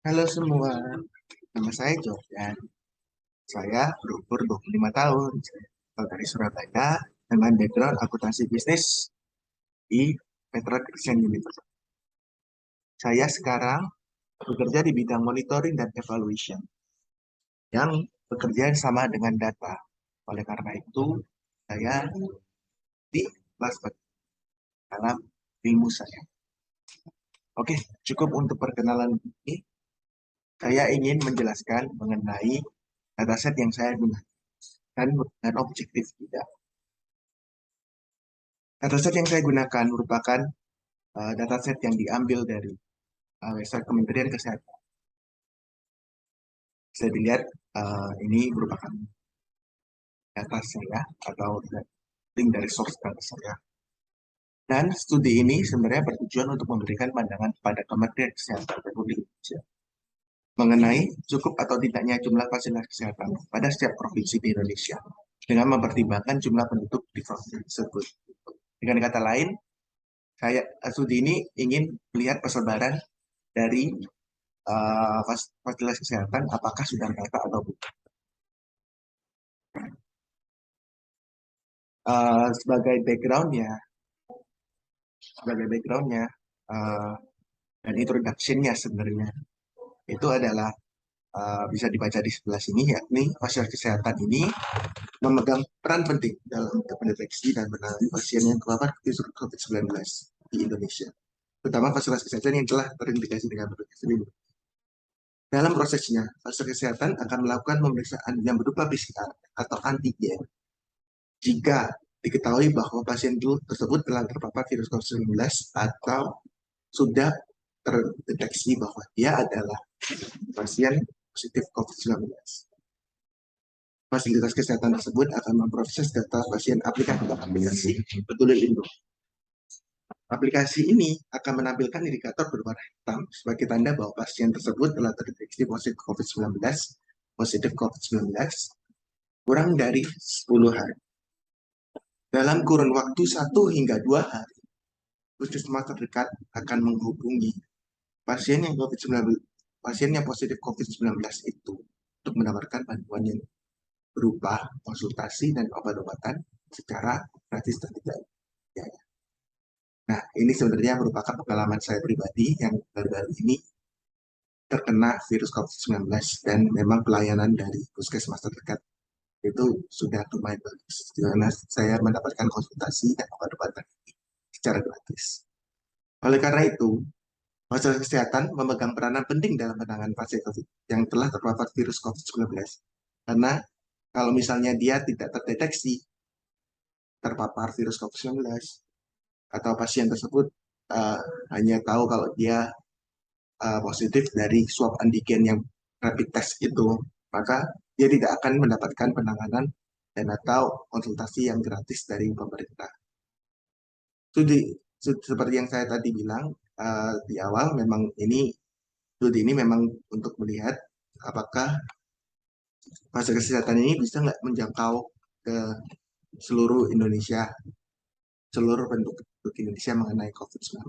Halo semua, nama saya Jordan. Saya berumur 25 tahun. Saya asal dari Surabaya dengan background akuntansi bisnis di Petra Christian University. Saya sekarang bekerja di bidang monitoring dan evaluation yang bekerja sama dengan data. Oleh karena itu, saya di kelas dalam ilmu saya. Oke, cukup untuk perkenalan ini. Saya ingin menjelaskan mengenai dataset yang saya gunakan dan objektif tidak. Dataset yang saya gunakan merupakan dataset yang diambil dari website Kementerian Kesehatan. Bisa dilihat ini merupakan data saya atau link dari source data saya. Dan studi ini sebenarnya bertujuan untuk memberikan pandangan kepada Kementerian Kesehatan Republik Indonesia mengenai cukup atau tidaknya jumlah fasilitas kesehatan pada setiap provinsi di Indonesia dengan mempertimbangkan jumlah penduduk di provinsi tersebut. Dengan kata lain, studi ini ingin melihat persebaran dari fasilitas kesehatan apakah sudah merata atau bukan. Sebagai backgroundnya, sebagai backgroundnya uh, dan introductionnya sebenarnya itu adalah bisa dibaca di sebelah sini, yakni fasilitas kesehatan ini memegang peran penting dalam mendeteksi dan menangani pasien yang terpapar virus COVID-19 di Indonesia, terutama fasilitas kesehatan yang telah terindikasi dengan berbagai penyakit. Dalam prosesnya, fasilitas kesehatan akan melakukan pemeriksaan yang berupa PCR atau antigen jika diketahui bahwa pasien tersebut telah terpapar virus COVID-19 atau sudah terdeteksi bahwa dia adalah pasien positif COVID-19. Fasilitas kesehatan tersebut akan memproses data pasien aplikasi Peduli Lindungi. Aplikasi ini akan menampilkan indikator berwarna hitam sebagai tanda bahwa pasien tersebut telah terdeteksi positif COVID-19 kurang dari 10 hari. Dalam kurun waktu 1 hingga 2 hari, puskesmas terdekat akan menghubungi pasien yang positif COVID-19 itu untuk mendapatkan bantuan yang berupa konsultasi dan obat-obatan secara gratis dan tidak biaya. Nah, ini sebenarnya merupakan pengalaman saya pribadi yang baru-baru ini terkena virus COVID-19 dan memang pelayanan dari puskesmas terdekat itu sudah lumayan bagus. Karena saya mendapatkan konsultasi dan obat-obatan secara gratis. Oleh karena itu, fasilitas kesehatan memegang peranan penting dalam penanganan pasien COVID yang telah terpapar virus COVID-19. Karena kalau misalnya dia tidak terdeteksi terpapar virus COVID-19 atau pasien tersebut uh, hanya tahu kalau dia positif dari swab antigen yang rapid test itu, maka dia tidak akan mendapatkan penanganan dan atau konsultasi yang gratis dari pemerintah. Studi seperti yang saya tadi bilang di awal, memang studi ini memang untuk melihat apakah fasilitas kesehatan ini bisa nggak menjangkau ke seluruh Indonesia, seluruh penduduk Indonesia mengenai COVID-19.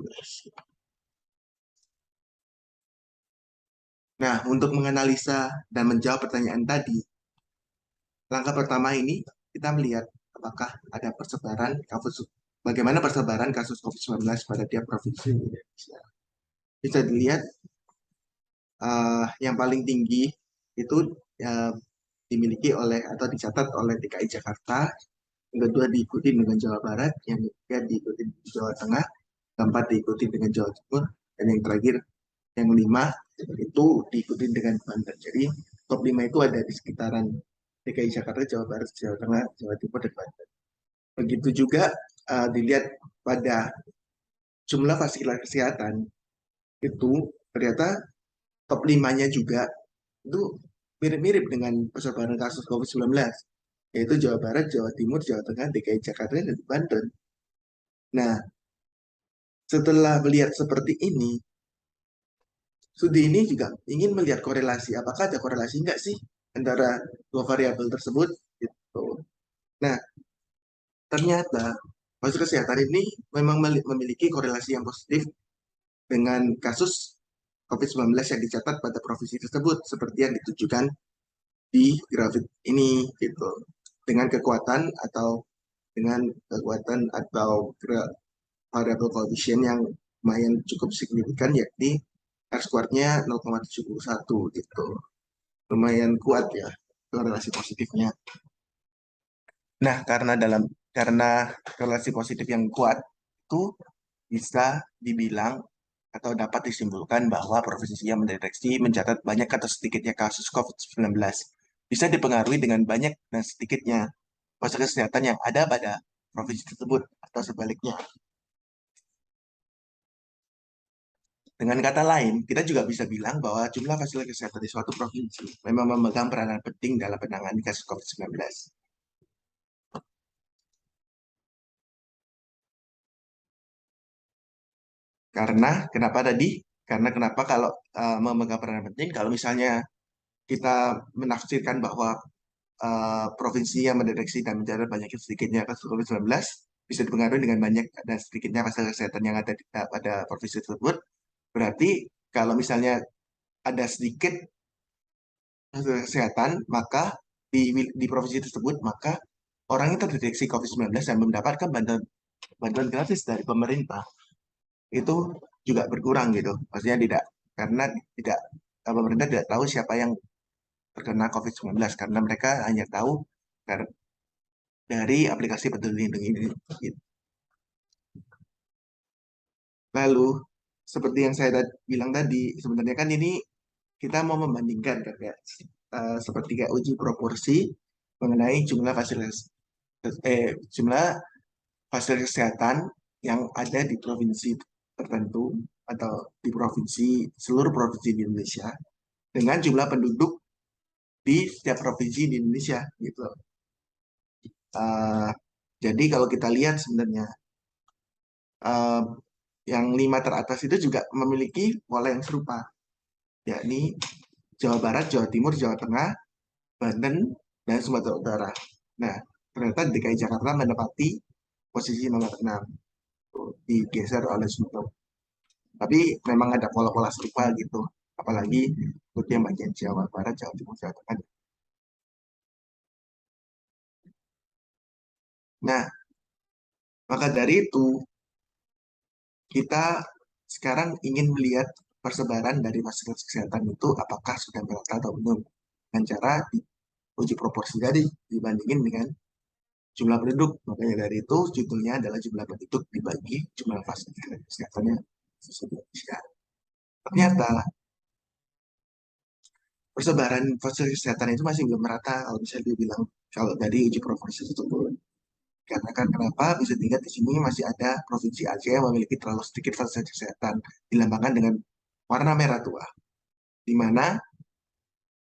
Nah, untuk menganalisa dan menjawab pertanyaan tadi, langkah pertama ini kita melihat apakah ada persebaran kasus, bagaimana persebaran kasus COVID-19 pada tiap provinsi di Indonesia. Bisa dilihat yang paling tinggi itu dimiliki oleh atau dicatat oleh DKI Jakarta, yang kedua diikuti dengan Jawa Barat, yang ketiga diikuti dengan Jawa Tengah, keempat diikuti dengan Jawa Timur, dan yang terakhir yang kelima itu diikuti dengan Banten. Jadi top 5 itu ada di sekitaran DKI Jakarta, Jawa Barat, Jawa Tengah, Jawa Timur, dan Banten. Begitu juga dilihat pada jumlah fasilitas kesehatan itu ternyata top 5-nya juga itu mirip-mirip dengan persebaran kasus COVID-19, yaitu Jawa Barat, Jawa Timur, Jawa Tengah, DKI Jakarta, dan Banten. Nah, setelah melihat seperti ini, studi ini juga ingin melihat korelasi, apakah ada korelasi enggak sih antara dua variabel tersebut gitu. Nah, ternyata fasilitas kesehatan ini memang memiliki korelasi yang positif dengan kasus COVID-19 yang dicatat pada provinsi tersebut, seperti yang ditujukan di grafik ini, gitu. Dengan kekuatan atau variable coefficient yang lumayan cukup signifikan, yakni R-squared-nya 0,71 gitu. Lumayan kuat ya korelasi positifnya. Nah, karena korelasi positif yang kuat itu bisa dibilang atau dapat disimpulkan bahwa provinsi yang mendeteksi mencatat banyak atau sedikitnya kasus COVID-19 bisa dipengaruhi dengan banyak dan sedikitnya fasilitas kesehatan yang ada pada provinsi tersebut atau sebaliknya. Dengan kata lain, kita juga bisa bilang bahwa jumlah fasilitas kesehatan di suatu provinsi memang memegang peranan penting dalam penanganan kasus COVID-19. Kenapa tadi? Karena kenapa kalau memegang peranan penting, kalau misalnya kita menafsirkan bahwa provinsi yang mendeteksi dan mencatat banyak sedikitnya kasus COVID-19 bisa dipengaruhi dengan banyak dan sedikitnya fasilitas kesehatan yang ada pada provinsi tersebut. Berarti kalau misalnya ada sedikit fasilitas kesehatan, maka di provinsi tersebut, maka orang yang terdeteksi COVID-19 dan mendapatkan bantuan gratis dari pemerintah itu juga berkurang gitu. Maksudnya karena tidak pemerintah tidak tahu siapa yang terkena COVID-19 karena mereka hanya tahu dari aplikasi Peduli Lindungi ini. Gitu. Lalu, seperti yang saya bilang tadi, sebenarnya kan ini kita mau membandingkan kan ya, seperti kayak uji proporsi mengenai jumlah fasilitas kesehatan yang ada di provinsi tertentu atau di seluruh provinsi di Indonesia dengan jumlah penduduk di setiap provinsi di Indonesia gitu. Uh, jadi kalau kita lihat sebenarnya uh, yang 5 teratas itu juga memiliki pola yang serupa, yakni Jawa Barat, Jawa Timur, Jawa Tengah, Banten, dan Sumatera Utara. Nah, ternyata DKI Jakarta menempati posisi nomor 6, digeser oleh Sumatera. Tapi memang ada pola-pola serupa gitu, apalagi untuk yang bagian Jawa Barat, Jawa Timur, Jawa Tengah. Nah, maka dari itu kita sekarang ingin melihat persebaran dari fasilitas kesehatan itu apakah sudah merata atau belum dengan cara uji proporsi tadi dibandingin dengan jumlah penduduk. Makanya dari itu judulnya adalah jumlah penduduk dibagi jumlah fasilitas kesehatannya di Indonesia. Ternyata persebaran fasilitas kesehatan itu masih belum merata kalau bisa dibilang kalau dari uji proporsi itu belum. Karena kenapa bisa dilihat di sini masih ada provinsi Aceh yang memiliki terlalu sedikit fasilitas kesehatan dilambangkan dengan warna merah tua, di mana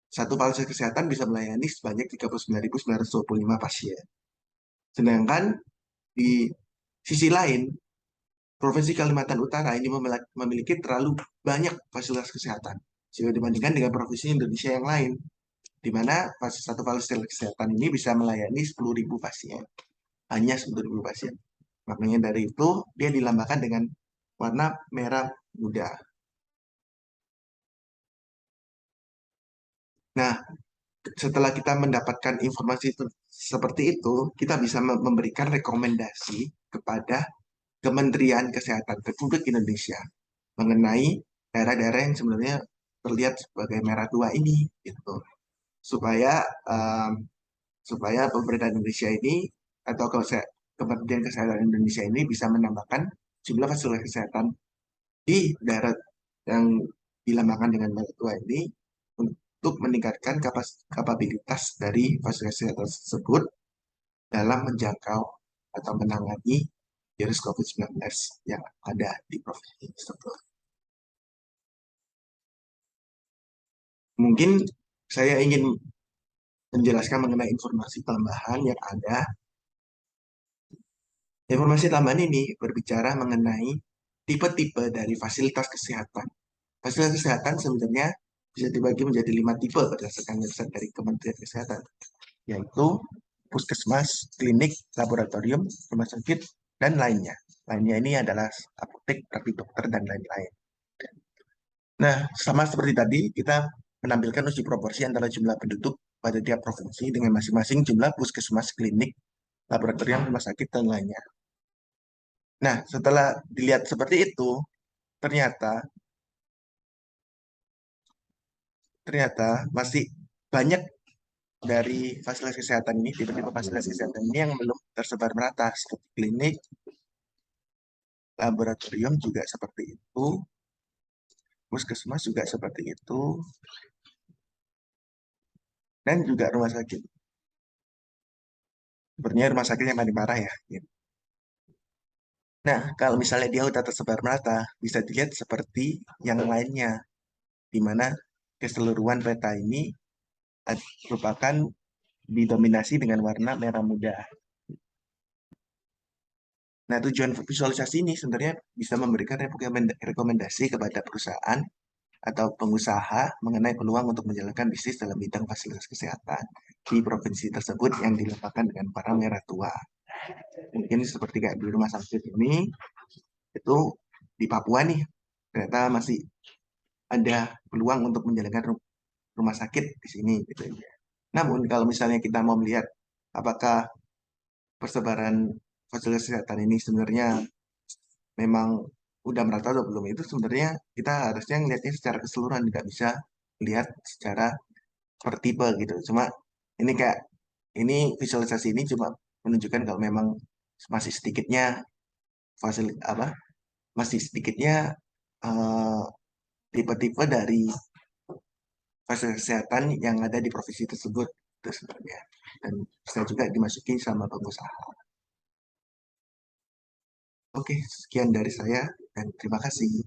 satu fasilitas kesehatan bisa melayani sebanyak 39.925 pasien. Sedangkan di sisi lain, Provinsi Kalimantan Utara ini memiliki terlalu banyak fasilitas kesehatan jika dibandingkan dengan provinsi Indonesia yang lain, di mana satu fasilitas kesehatan ini bisa melayani 10.000 pasien, hanya 10.000 pasien. Makanya dari itu dia dilambangkan dengan warna merah muda. Nah, setelah kita mendapatkan informasi seperti itu, kita bisa memberikan rekomendasi kepada Kementerian Kesehatan Republik Indonesia mengenai daerah-daerah yang sebenarnya terlihat sebagai merah tua ini, gitu. Supaya um, supaya pemerintah Indonesia ini atau Kementerian Kesehatan Indonesia ini bisa menambahkan jumlah fasilitas kesehatan di daerah yang dilambangkan dengan merah tua ini untuk meningkatkan kapabilitas dari fasilitas kesehatan tersebut dalam menjangkau atau menangani virus COVID-19 yang ada di provinsi tersebut. Mungkin saya ingin menjelaskan mengenai informasi tambahan yang ada. Informasi tambahan ini berbicara mengenai tipe-tipe dari fasilitas kesehatan. Fasilitas kesehatan sebenarnya bisa dibagi menjadi 5 tipe berdasarkan website dari Kementerian Kesehatan, yaitu puskesmas, klinik, laboratorium, rumah sakit, dan lainnya. Lainnya ini adalah apotek, tapi dokter, dan lain-lain. Nah, sama seperti tadi, kita menampilkan uji proporsi antara jumlah penduduk pada tiap provinsi dengan masing-masing jumlah puskesmas, klinik, laboratorium, rumah sakit, dan lainnya. Nah, setelah dilihat seperti itu, ternyata ternyata masih banyak dari fasilitas kesehatan ini, tipe-tipe fasilitas kesehatan ini yang belum tersebar merata, seperti klinik, laboratorium juga seperti itu, puskesmas juga seperti itu, dan juga rumah sakit. Sebenarnya rumah sakit yang paling parah ya. Gitu. Nah, kalau misalnya dia udah tersebar merata, bisa dilihat seperti yang lainnya, di mana keseluruhan peta ini merupakan didominasi dengan warna merah muda. Nah, tujuan visualisasi ini sebenarnya bisa memberikan rekomendasi kepada perusahaan atau pengusaha mengenai peluang untuk menjalankan bisnis dalam bidang fasilitas kesehatan di provinsi tersebut yang diletakkan dengan para merah tua. Mungkin seperti kayak di rumah sakit ini, itu di Papua nih, ternyata masih ada peluang untuk menjalankan rumah sakit di sini gitu ya. Namun kalau misalnya kita mau melihat apakah persebaran fasilitas kesehatan ini sebenarnya memang udah merata atau belum, itu sebenarnya kita harusnya ngelihatnya secara keseluruhan, tidak bisa lihat secara per tipe gitu. Cuma ini kayak ini visualisasi ini cuma menunjukkan kalau memang masih sedikitnya apa masih sedikitnya eh, tipe-tipe dari fasilitas kesehatan yang ada di provinsi tersebut itu sebenarnya, dan bisa juga dimasuki sama pengusaha. Oke, sekian dari saya dan terima kasih.